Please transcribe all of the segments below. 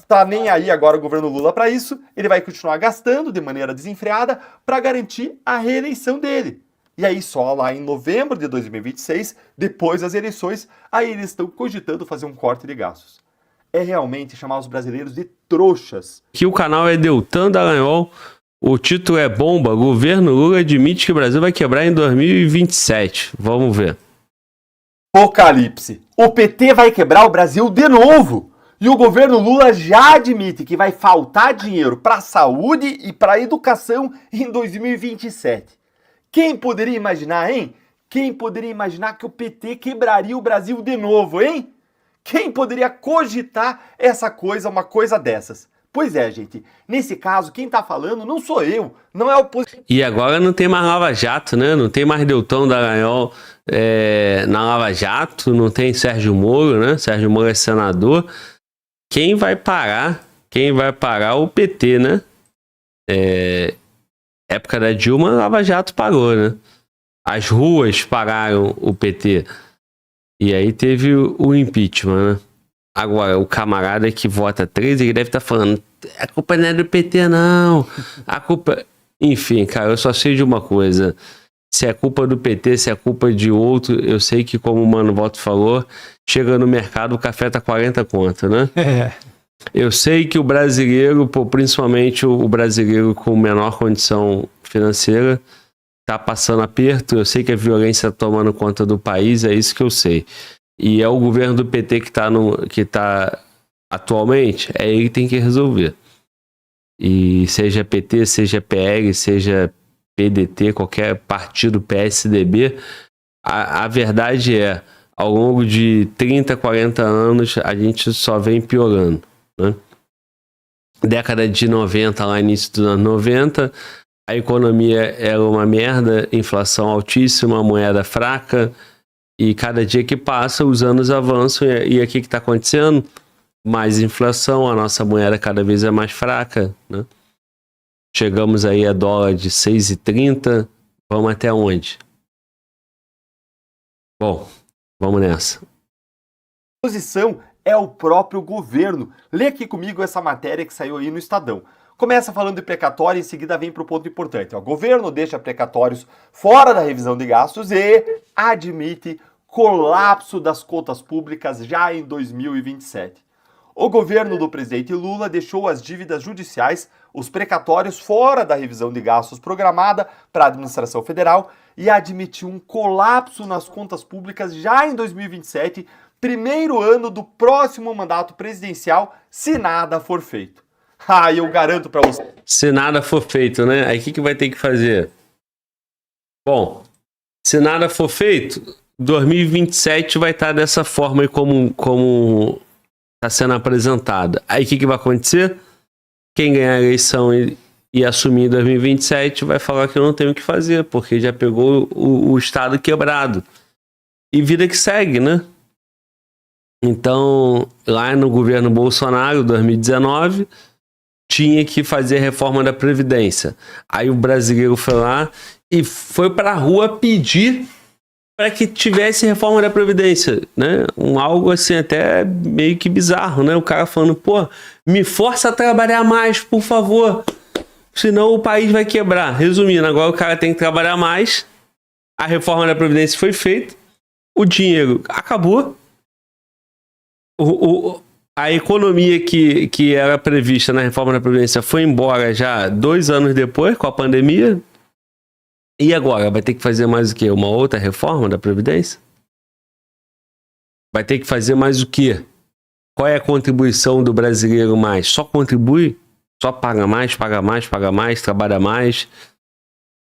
tá nem aí agora o governo Lula para isso, ele vai continuar gastando de maneira desenfreada para garantir a reeleição dele. E aí só lá em novembro de 2026, depois das eleições, aí eles estão cogitando fazer um corte de gastos. É realmente chamar os brasileiros de trouxas. Que o canal é Deltan Dallagnol, o título é Bomba, governo Lula admite que o Brasil vai quebrar em 2027. Vamos ver. Apocalipse. O PT vai quebrar o Brasil de novo. E o governo Lula já admite que vai faltar dinheiro para a saúde e para a educação em 2027. Quem poderia imaginar, hein? Quem poderia imaginar que o PT quebraria o Brasil de novo, hein? Quem poderia cogitar uma coisa dessas? Pois é, gente. Nesse caso, quem tá falando não sou eu, não é o oposição. E agora não tem mais Lava Jato, né? Não tem mais Deltan Dallagnol na Lava Jato, não tem Sérgio Moro, né? Sérgio Moro é senador. Quem vai parar? Quem vai parar o PT, né? Época da Dilma, Lava Jato parou, né? As ruas pararam o PT. E aí teve o impeachment, né? Agora, o camarada que vota 13, ele deve estar falando, a culpa não é do PT, não. A culpa... Enfim, cara, eu só sei de uma coisa. Se é culpa do PT, se é culpa de outro, eu sei que, como o Mano Voto falou, chega no mercado, o café tá 40 conto, né? Eu sei que o brasileiro, principalmente o brasileiro com menor condição financeira, tá passando aperto. Eu sei que a violência tá tomando conta do país, é isso que eu sei. E é o governo do PT que tá atualmente, é ele que tem que resolver. E seja PT, seja PL, seja PDT, qualquer partido PSDB, a verdade é, ao longo de 30, 40 anos, a gente só vem piorando, né? Década de 90, lá início dos anos 90, a economia era uma merda, inflação altíssima, moeda fraca, e cada dia que passa, os anos avançam, e aqui que está acontecendo? Mais inflação, a nossa moeda cada vez é mais fraca, né? Chegamos aí a dólar de 6,30, vamos até onde? Bom, vamos nessa. A oposição é o próprio governo. Lê aqui comigo essa matéria que saiu aí no Estadão. Começa falando de precatório e em seguida vem para o ponto importante. O governo deixa precatórios fora da revisão de gastos e admite colapso das contas públicas já em 2027. O governo do presidente Lula deixou as dívidas judiciais, os precatórios, fora da revisão de gastos programada para a administração federal e admitiu um colapso nas contas públicas já em 2027, primeiro ano do próximo mandato presidencial, se nada for feito. Eu garanto para você. Se nada for feito, né? Aí o que vai ter que fazer? Bom, se nada for feito, 2027 vai estar dessa forma aí como está sendo apresentada. Aí o que vai acontecer? Quem ganhar a eleição e assumir em 2027 vai falar que não tem o que fazer, porque já pegou o Estado quebrado. E vida que segue, né? Então, lá no governo Bolsonaro, 2019, tinha que fazer a reforma da Previdência. Aí o brasileiro foi lá e foi para a rua pedir para que tivesse reforma da Previdência, né? Algo assim até meio que bizarro, né? O cara falando, pô, me força a trabalhar mais, por favor, senão o país vai quebrar. Resumindo, agora o cara tem que trabalhar mais, a reforma da Previdência foi feita, o dinheiro acabou, a economia que era prevista na reforma da Previdência foi embora já 2 anos depois, com a pandemia. E agora? Vai ter que fazer mais o quê? Uma outra reforma da Previdência? Vai ter que fazer mais o quê? Qual é a contribuição do brasileiro mais? Só contribui? Só paga mais, trabalha mais?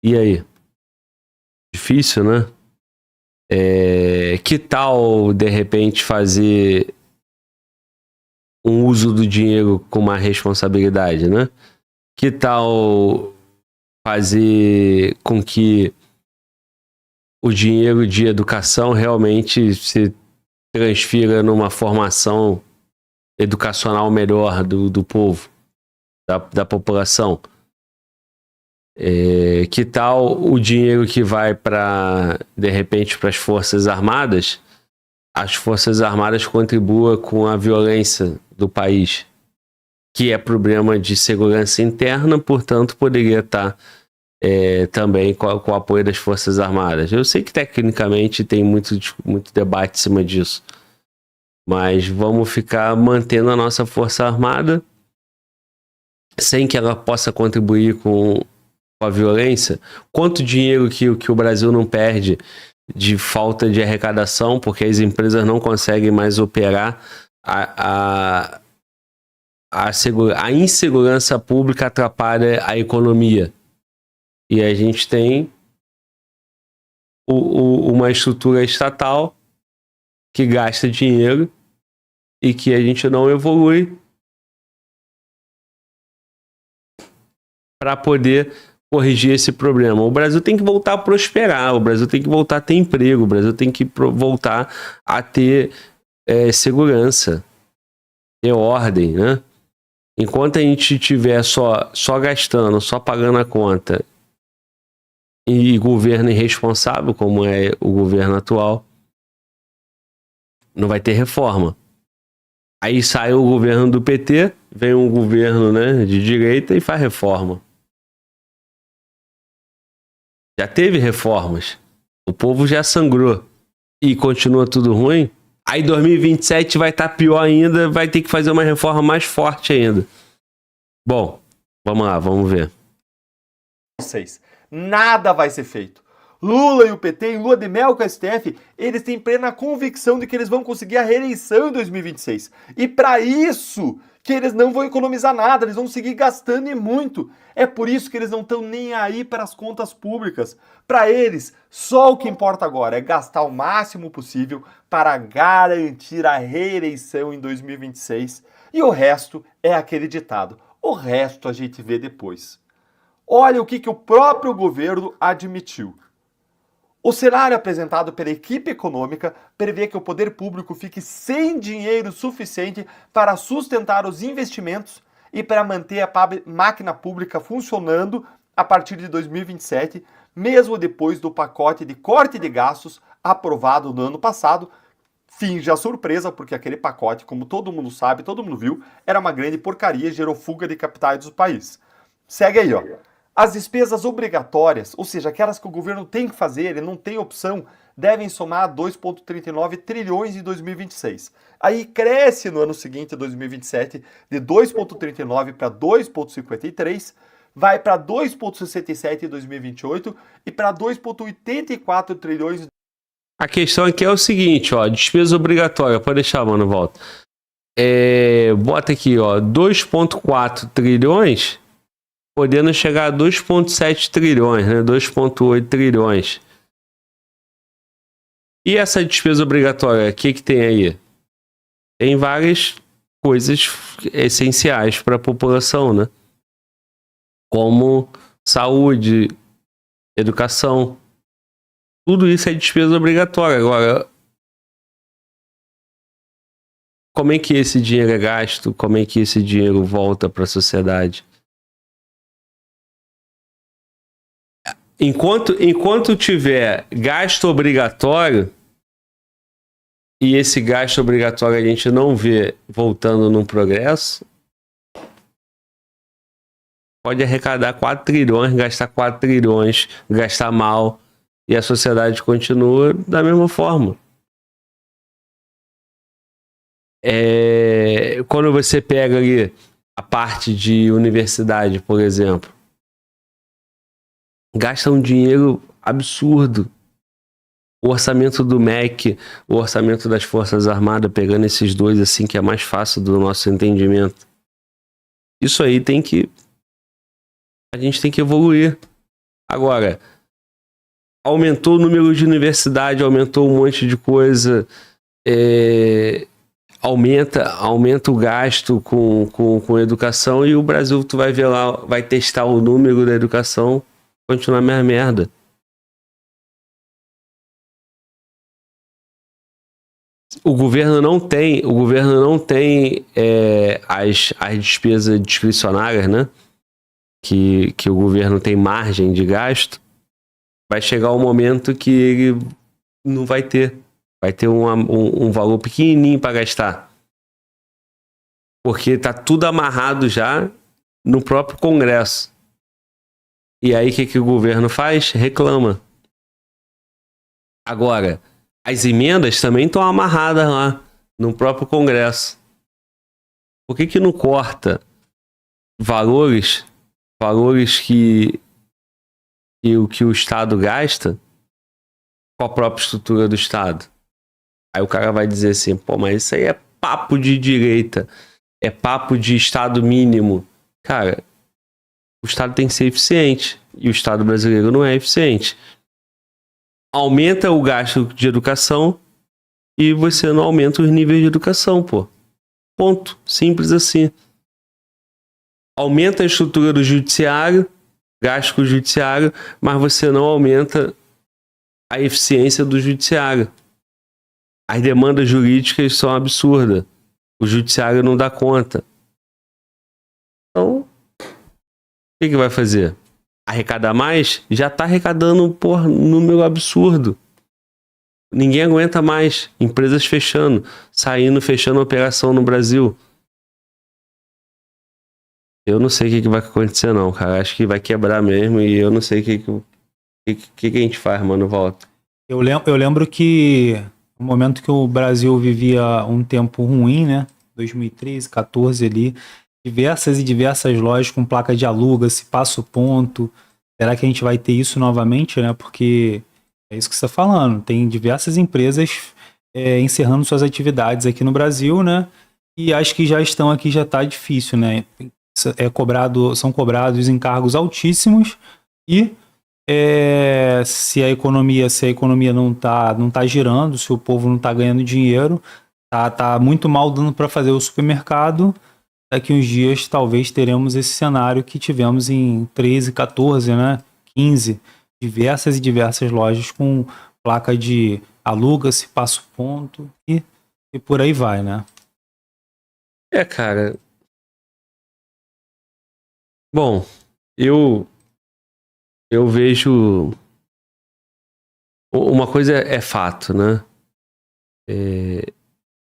E aí? Difícil, né? Que tal, de repente, fazer um uso do dinheiro com uma responsabilidade, né? Que tal fazer com que o dinheiro de educação realmente se transfira numa formação educacional melhor do povo, da população? Que tal o dinheiro que vai de repente para as Forças Armadas, as Forças Armadas contribuam com a violência do país? que é problema de segurança interna, portanto, poderia estar também com o apoio das Forças Armadas. Eu sei que tecnicamente tem muito debate em cima disso, mas vamos ficar mantendo a nossa Força Armada sem que ela possa contribuir com a violência. Quanto dinheiro que o Brasil não perde de falta de arrecadação, porque as empresas não conseguem mais operar, a insegurança pública atrapalha a economia. E a gente tem uma estrutura estatal que gasta dinheiro e que a gente não evolui para poder corrigir esse problema. O Brasil tem que voltar a prosperar, o Brasil tem que voltar a ter emprego, o Brasil tem que voltar a ter segurança, ter ordem, né? Enquanto a gente estiver só gastando, só pagando a conta e governo irresponsável, como é o governo atual, não vai ter reforma. Aí sai o governo do PT, vem um governo, né, de direita e faz reforma. Já teve reformas. O povo já sangrou. E continua tudo ruim. Aí 2027 vai estar pior ainda, vai ter que fazer uma reforma mais forte ainda. Bom, vamos lá, vamos ver. Nada vai ser feito. Lula e o PT, em lua de mel com a STF, eles têm plena convicção de que eles vão conseguir a reeleição em 2026. E para isso que eles não vão economizar nada, eles vão seguir gastando e muito. É por isso que eles não estão nem aí para as contas públicas. Para eles, só o que importa agora é gastar o máximo possível para garantir a reeleição em 2026. E o resto é aquele ditado. O resto a gente vê depois. Olha o que o próprio governo admitiu. O cenário apresentado pela equipe econômica prevê que o poder público fique sem dinheiro suficiente para sustentar os investimentos e para manter a máquina pública funcionando a partir de 2027, mesmo depois do pacote de corte de gastos aprovado no ano passado. Finge a surpresa, porque aquele pacote, como todo mundo sabe, todo mundo viu, era uma grande porcaria e gerou fuga de capitais do país. Segue aí, ó. As despesas obrigatórias, ou seja, aquelas que o governo tem que fazer, ele não tem opção, devem somar 2,39 trilhões em 2026. Aí cresce no ano seguinte, 2027, de 2,39 para 2,53, vai para 2,67 em 2028 e para 2,84 trilhões. A questão aqui é o seguinte, ó, despesa obrigatória, pode deixar, mano, volta. Bota aqui, ó, 2,4 trilhões... podendo chegar a 2,7 trilhões, né? 2,8 trilhões. E essa despesa obrigatória, o que tem aí? Tem várias coisas essenciais para a população, né? Como saúde, educação. Tudo isso é despesa obrigatória. Agora, como é que esse dinheiro é gasto? Como é que esse dinheiro volta para a sociedade? Enquanto tiver gasto obrigatório, e esse gasto obrigatório a gente não vê voltando no progresso, pode arrecadar 4 trilhões, gastar 4 trilhões, gastar mal, e a sociedade continua da mesma forma. Quando você pega ali a parte de universidade, por exemplo, gasta um dinheiro absurdo. O orçamento do MEC, o orçamento das Forças Armadas, pegando esses dois assim que é mais fácil do nosso entendimento. Isso aí a gente tem que evoluir. Agora, aumentou o número de universidade, aumentou um monte de coisa, aumenta o gasto com educação, e o Brasil, tu vai ver lá, vai testar o número da educação, continuar a mesma merda. O governo não tem as despesas discricionárias, né? Que o governo tem margem de gasto. Vai chegar um momento que ele não vai ter. Vai ter um valor pequenininho para gastar. Porque tá tudo amarrado já no próprio Congresso. E aí o que o governo faz? Reclama. Agora, as emendas também estão amarradas lá no próprio Congresso. Por que não corta valores que o Estado gasta com a própria estrutura do Estado? Aí o cara vai dizer assim, pô, mas isso aí é papo de direita, é papo de Estado mínimo. Cara, o Estado tem que ser eficiente e o Estado brasileiro não é eficiente. Aumenta o gasto de educação e você não aumenta os níveis de educação, pô. Ponto. Simples assim. Aumenta a estrutura do judiciário, gasto com o judiciário, mas você não aumenta a eficiência do judiciário. As demandas jurídicas são absurdas. O judiciário não dá conta. Então, o que vai fazer? Arrecadar mais? Já está arrecadando por número absurdo. Ninguém aguenta mais. Empresas fechando, fechando operação no Brasil. Eu não sei o que vai acontecer não, cara. Acho que vai quebrar mesmo e eu não sei o que a gente faz, mano, volta. Eu lembro que no momento que o Brasil vivia um tempo ruim, né? 2013, 14 ali, diversas lojas com placa de aluga-se, passo ponto. Será que a gente vai ter isso novamente, né? Porque é isso que você está falando. Tem diversas empresas encerrando suas atividades aqui no Brasil, né? E as que já estão aqui já está difícil, né? São cobrados encargos altíssimos e se a economia não tá girando, se o povo não tá ganhando dinheiro, tá muito mal dando para fazer o supermercado. Daqui uns dias talvez teremos esse cenário que tivemos em 13, 14, né? 15, diversas lojas com placa de aluga-se, passo ponto e por aí vai, né? Cara. Bom, eu vejo uma coisa é fato, né?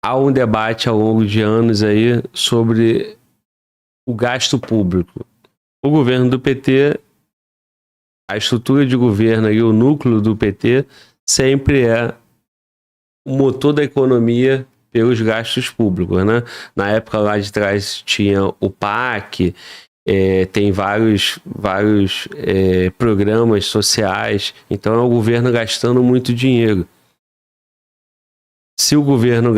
Há um debate ao longo de anos aí sobre o gasto público. O governo do PT, a estrutura de governo e o núcleo do PT sempre é o motor da economia pelos gastos públicos, né? Na época lá de trás tinha o PAC, tem vários programas sociais, então é o governo gastando muito dinheiro. Se o governo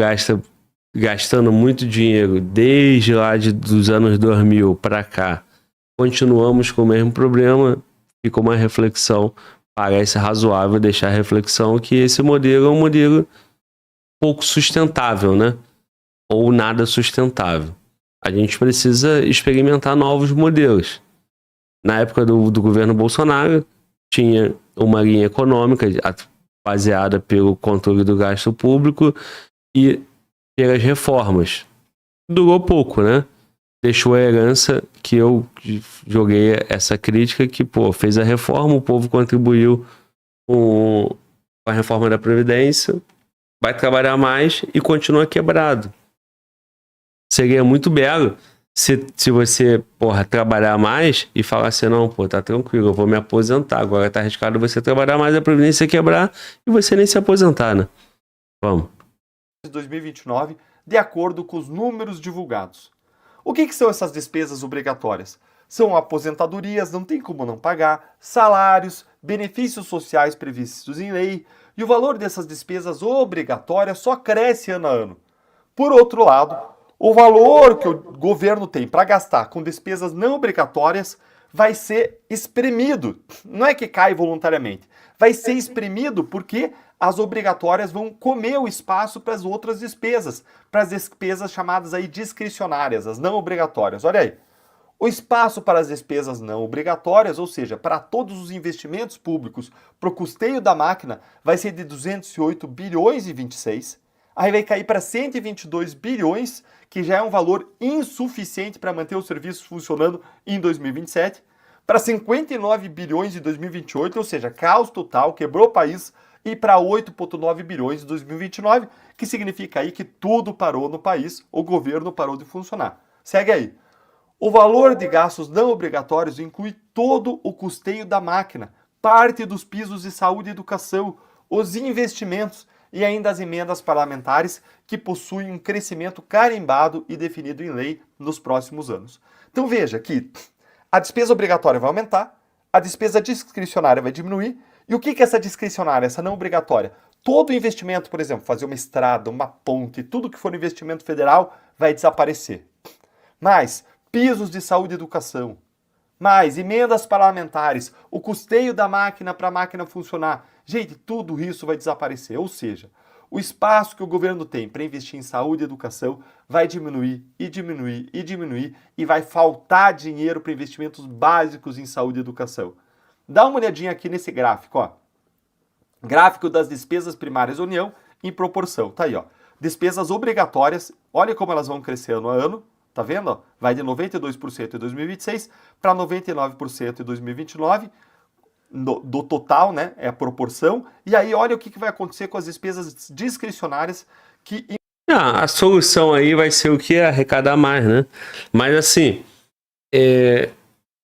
gastando muito dinheiro desde lá dos anos 2000 para cá, continuamos com o mesmo problema, fica uma reflexão, parece razoável deixar a reflexão que esse modelo é um modelo pouco sustentável, né? Ou nada sustentável. A gente precisa experimentar novos modelos. Na época do governo Bolsonaro, tinha uma linha econômica baseada pelo controle do gasto público e pelas reformas. Durou pouco, né? Deixou a herança que eu joguei essa crítica que, fez a reforma, o povo contribuiu com a reforma da Previdência, vai trabalhar mais e continua quebrado. Seria muito belo se você, trabalhar mais e falar assim, não, tá tranquilo, eu vou me aposentar. Agora tá arriscado você trabalhar mais, a Previdência quebrar e você nem se aposentar, né? Vamos. 2029, de acordo com os números divulgados. O que são essas despesas obrigatórias? São aposentadorias, não tem como não pagar, salários, benefícios sociais previstos em lei, e o valor dessas despesas obrigatórias só cresce ano a ano. Por outro lado, o valor que o governo tem para gastar com despesas não obrigatórias vai ser espremido. Não é que cai voluntariamente. Vai ser espremido porque as obrigatórias vão comer o espaço para as outras despesas, para as despesas chamadas aí discricionárias, as não obrigatórias. Olha aí. O espaço para as despesas não obrigatórias, ou seja, para todos os investimentos públicos, para o custeio da máquina, vai ser de 208 bilhões e 26. Aí vai cair para 122 bilhões, que já é um valor insuficiente para manter os serviços funcionando em 2027, para 59 bilhões em 2028, ou seja, caos total, quebrou o país e para 8,9 bilhões em 2029, que significa aí que tudo parou no país, o governo parou de funcionar. Segue aí. O valor de gastos não obrigatórios inclui todo o custeio da máquina, parte dos pisos de saúde e educação, os investimentos e ainda as emendas parlamentares que possuem um crescimento carimbado e definido em lei nos próximos anos. Então veja que a despesa obrigatória vai aumentar, a despesa discricionária vai diminuir, e o que é essa discricionária, essa não obrigatória? Todo investimento, por exemplo, fazer uma estrada, uma ponte, tudo que for investimento federal vai desaparecer. Mas pisos de saúde e educação, mais emendas parlamentares, o custeio da máquina para a máquina funcionar. Gente, tudo isso vai desaparecer. Ou seja, o espaço que o governo tem para investir em saúde e educação vai diminuir e diminuir e diminuir e vai faltar dinheiro para investimentos básicos em saúde e educação. Dá uma olhadinha aqui nesse gráfico, ó. Gráfico das despesas primárias da União em proporção. Tá aí, ó. Despesas obrigatórias, olha como elas vão crescer ano a ano. Tá vendo? Ó? Vai de 92% em 2026 para 99% em 2029, do total, né? É a proporção. E aí, olha o que vai acontecer com as despesas discricionárias que... A solução aí vai ser o que? Arrecadar mais, né? Mas assim,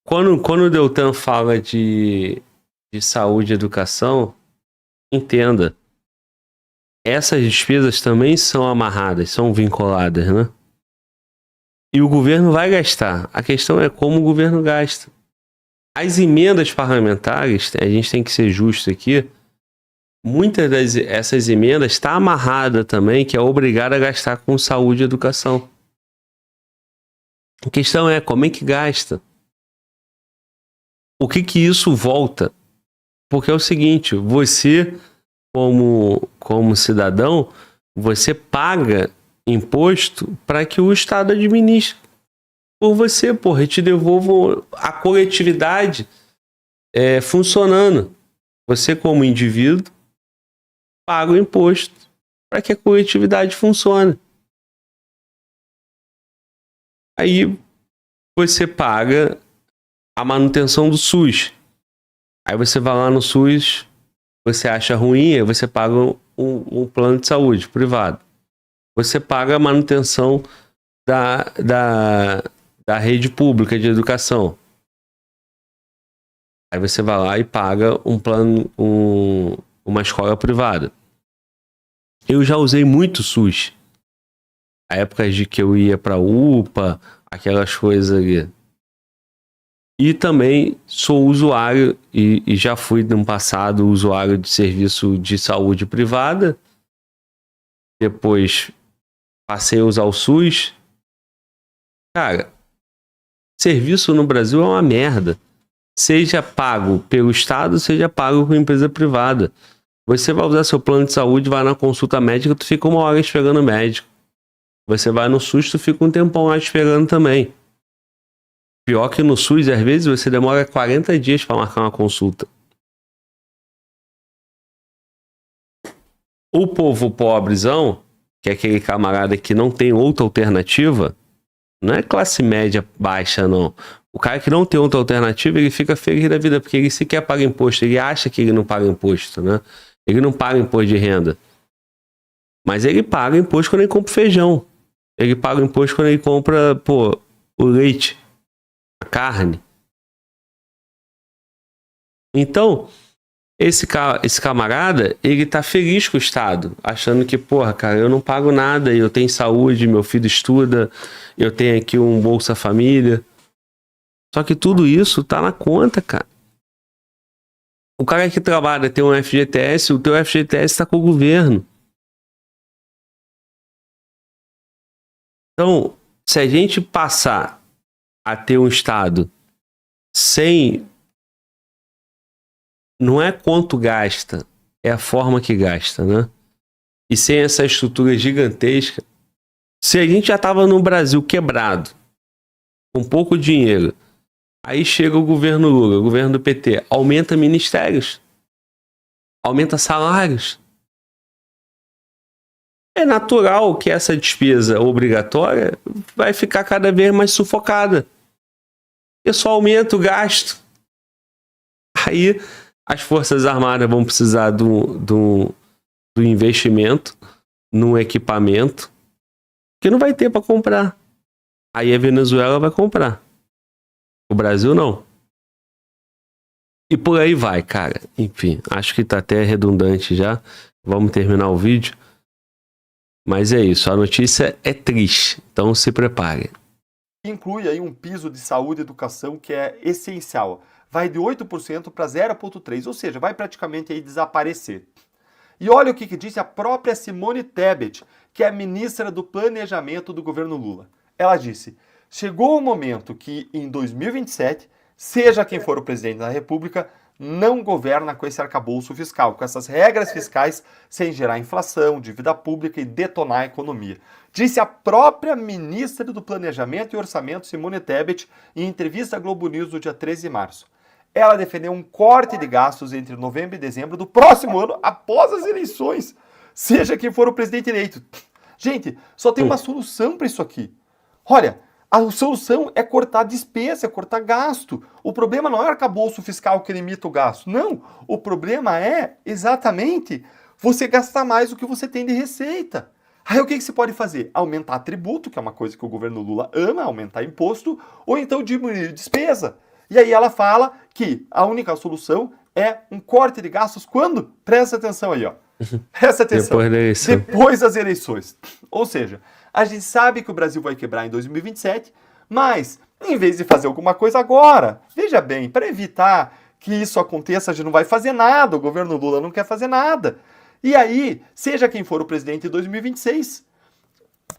quando o Deltan fala de saúde e educação, entenda, essas despesas também são amarradas, são vinculadas, né? E o governo vai gastar. A questão é como o governo gasta. As emendas parlamentares, a gente tem que ser justo aqui, muitas dessas emendas está amarrada também, que é obrigada a gastar com saúde e educação. A questão é como é que gasta. O que isso volta? Porque é o seguinte, você, como cidadão, você paga imposto para que o Estado administre por você, porra, e te devolva a coletividade funcionando. Você, como indivíduo, paga o imposto para que a coletividade funcione. Aí você paga a manutenção do SUS. Aí você vai lá no SUS, você acha ruim, aí você paga um plano de saúde privado. Você paga a manutenção da rede pública de educação. Aí você vai lá e paga um plano, uma escola privada. Eu já usei muito SUS. A época de que eu ia para UPA, aquelas coisas ali. E também sou usuário, e já fui no passado usuário de serviço de saúde privada. Depois passei a usar o SUS. Cara, serviço no Brasil é uma merda. Seja pago pelo Estado, seja pago por empresa privada. Você vai usar seu plano de saúde, vai na consulta médica, tu fica 1 hora esperando o médico. Você vai no SUS, tu fica um tempão lá esperando também. Pior que no SUS, às vezes, você demora 40 dias para marcar uma consulta. O povo pobrezão, que é aquele camarada que não tem outra alternativa, não é classe média baixa, não. O cara que não tem outra alternativa, ele fica feliz da vida, porque ele sequer paga imposto, ele acha que ele não paga imposto, né? Ele não paga imposto de renda. Mas ele paga imposto quando ele compra feijão. Ele paga imposto quando ele compra, o leite, a carne. Então, esse camarada, ele tá feliz com o Estado, achando que, cara, eu não pago nada, eu tenho saúde, meu filho estuda, eu tenho aqui um Bolsa Família. Só que tudo isso tá na conta, cara. O cara que trabalha tem um FGTS, o teu FGTS tá com o governo. Então, se a gente passar a ter um Estado sem... Não é quanto gasta, é a forma que gasta, né? E sem essa estrutura gigantesca, se a gente já estava no Brasil quebrado, com pouco dinheiro, aí chega o governo Lula, o governo do PT, aumenta ministérios, aumenta salários. É natural que essa despesa obrigatória vai ficar cada vez mais sufocada. E só aumenta o gasto. Aí As Forças Armadas vão precisar do investimento num equipamento que não vai ter para comprar. Aí a Venezuela vai comprar. O Brasil não. E por aí vai, cara. Enfim, acho que tá até redundante já. Vamos terminar o vídeo. Mas é isso, a notícia é triste. Então se prepare. Inclui aí um piso de saúde e educação que é essencial. Vai de 8% para 0,3%, ou seja, vai praticamente aí desaparecer. E olha o que disse a própria Simone Tebet, que é a ministra do Planejamento do governo Lula. Ela disse: chegou o momento que em 2027, seja quem for o presidente da República, não governa com esse arcabouço fiscal, com essas regras fiscais, sem gerar inflação, dívida pública e detonar a economia. Disse a própria ministra do Planejamento e Orçamento, Simone Tebet, em entrevista à Globo News no dia 13 de março. Ela defendeu um corte de gastos entre novembro e dezembro do próximo ano, após as eleições, seja quem for o presidente eleito. Gente, só tem uma solução para isso aqui. Olha, a solução é cortar despesa, é cortar gasto. O problema não é o arcabouço fiscal que limita o gasto. Não, o problema é exatamente você gastar mais do que você tem de receita. Aí o que você pode fazer? Aumentar tributo, que é uma coisa que o governo Lula ama, aumentar imposto, ou então diminuir despesa. E aí ela fala que a única solução é um corte de gastos quando? Presta atenção aí, ó. Presta atenção. Depois das eleições. Ou seja, a gente sabe que o Brasil vai quebrar em 2027, mas em vez de fazer alguma coisa agora, veja bem, para evitar que isso aconteça, a gente não vai fazer nada, o governo Lula não quer fazer nada. E aí, seja quem for o presidente em 2026,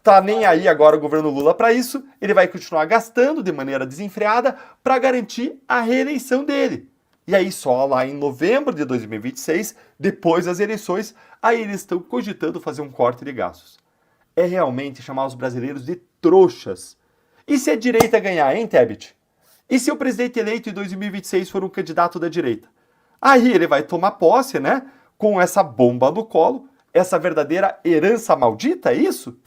tá nem aí agora o governo Lula para isso, ele vai continuar gastando de maneira desenfreada para garantir a reeleição dele. E aí só lá em novembro de 2026, depois das eleições, aí eles estão cogitando fazer um corte de gastos. É realmente chamar os brasileiros de trouxas. E se a direita ganhar, hein, Tebet? E se o presidente eleito em 2026 for um candidato da direita? Aí ele vai tomar posse, né, com essa bomba no colo, essa verdadeira herança maldita, é isso?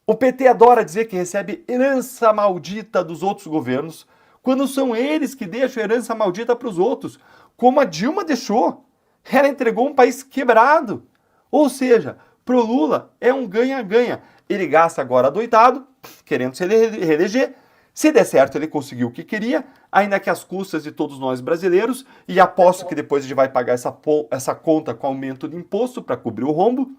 O PT adora dizer que recebe herança maldita dos outros governos, quando são eles que deixam herança maldita para os outros, como a Dilma deixou. Ela entregou um país quebrado. Ou seja, pro Lula é um ganha-ganha. Ele gasta agora adoidado, querendo se reeleger. Se der certo, ele conseguiu o que queria, ainda que às custas de todos nós brasileiros, e aposto que depois a gente vai pagar essa conta com aumento de imposto para cobrir o rombo.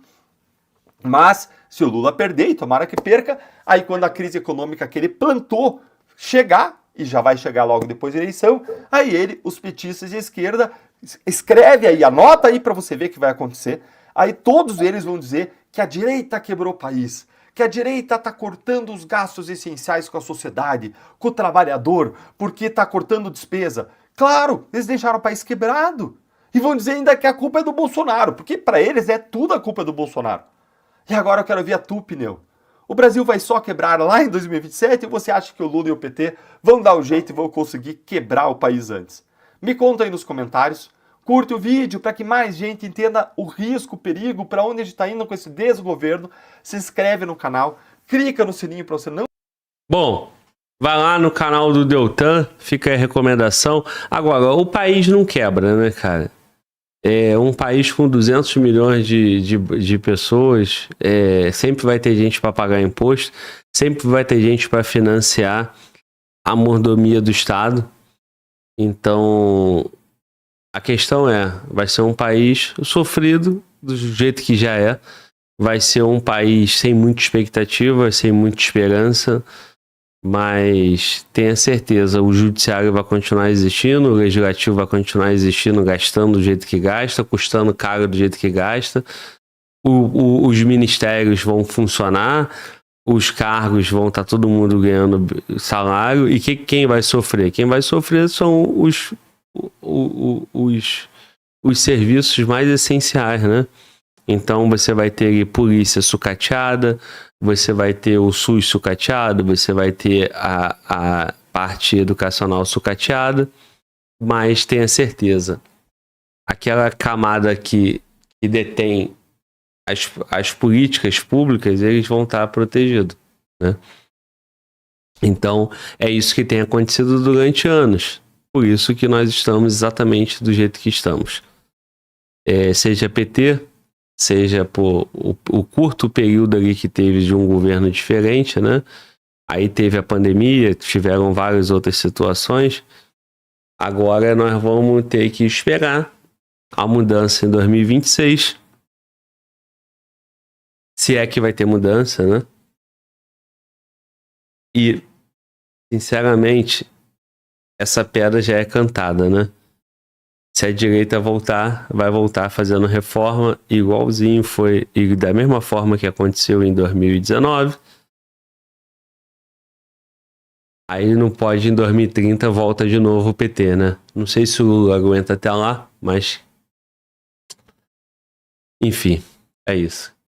Mas, se o Lula perder, e tomara que perca, aí quando a crise econômica que ele plantou chegar, e já vai chegar logo depois da eleição, aí ele, os petistas de esquerda, escreve aí, anota aí para você ver o que vai acontecer, aí todos eles vão dizer que a direita quebrou o país, que a direita está cortando os gastos essenciais com a sociedade, com o trabalhador, porque está cortando despesa. Claro, eles deixaram o país quebrado. E vão dizer ainda que a culpa é do Bolsonaro, porque para eles é tudo a culpa do Bolsonaro. E agora eu quero ver a tu, Pneu. O Brasil vai só quebrar lá em 2027 e você acha que o Lula e o PT vão dar o jeito e vão conseguir quebrar o país antes? Me conta aí nos comentários. Curte o vídeo para que mais gente entenda o risco, o perigo, para onde a gente está indo com esse desgoverno. Se inscreve no canal, clica no sininho para você não... Bom, vai lá no canal do Deltan, fica aí a recomendação. Agora, o país não quebra, né, cara? É um país com 200 milhões de pessoas, sempre vai ter gente para pagar imposto, sempre vai ter gente para financiar a mordomia do Estado. Então, a questão vai ser um país sofrido do jeito que já é, vai ser um país sem muita expectativa, sem muita esperança, mas tenha certeza, o judiciário vai continuar existindo, o legislativo vai continuar existindo, gastando do jeito que gasta, custando caro do jeito que gasta, os ministérios vão funcionar, os cargos vão estar todo mundo ganhando salário, e quem vai sofrer? Quem vai sofrer são os serviços mais essenciais, né? Então você vai ter polícia sucateada, você vai ter o SUS sucateado, você vai ter a parte educacional sucateada, mas tenha certeza, aquela camada que detém as políticas públicas, eles vão estar protegidos, né? Então, é isso que tem acontecido durante anos. por isso que nós estamos exatamente do jeito que estamos. Seja PT, seja por o curto período ali que teve de um governo diferente, né? Aí teve a pandemia, tiveram várias outras situações. Agora nós vamos ter que esperar a mudança em 2026. Se é que vai ter mudança, né? E, sinceramente, essa pedra já é cantada, né? Se a direita voltar, vai voltar fazendo reforma igualzinho foi, e da mesma forma que aconteceu em 2019. Aí não pode, em 2030, volta de novo o PT, né? Não sei se o Lula aguenta até lá, mas... Enfim, é isso.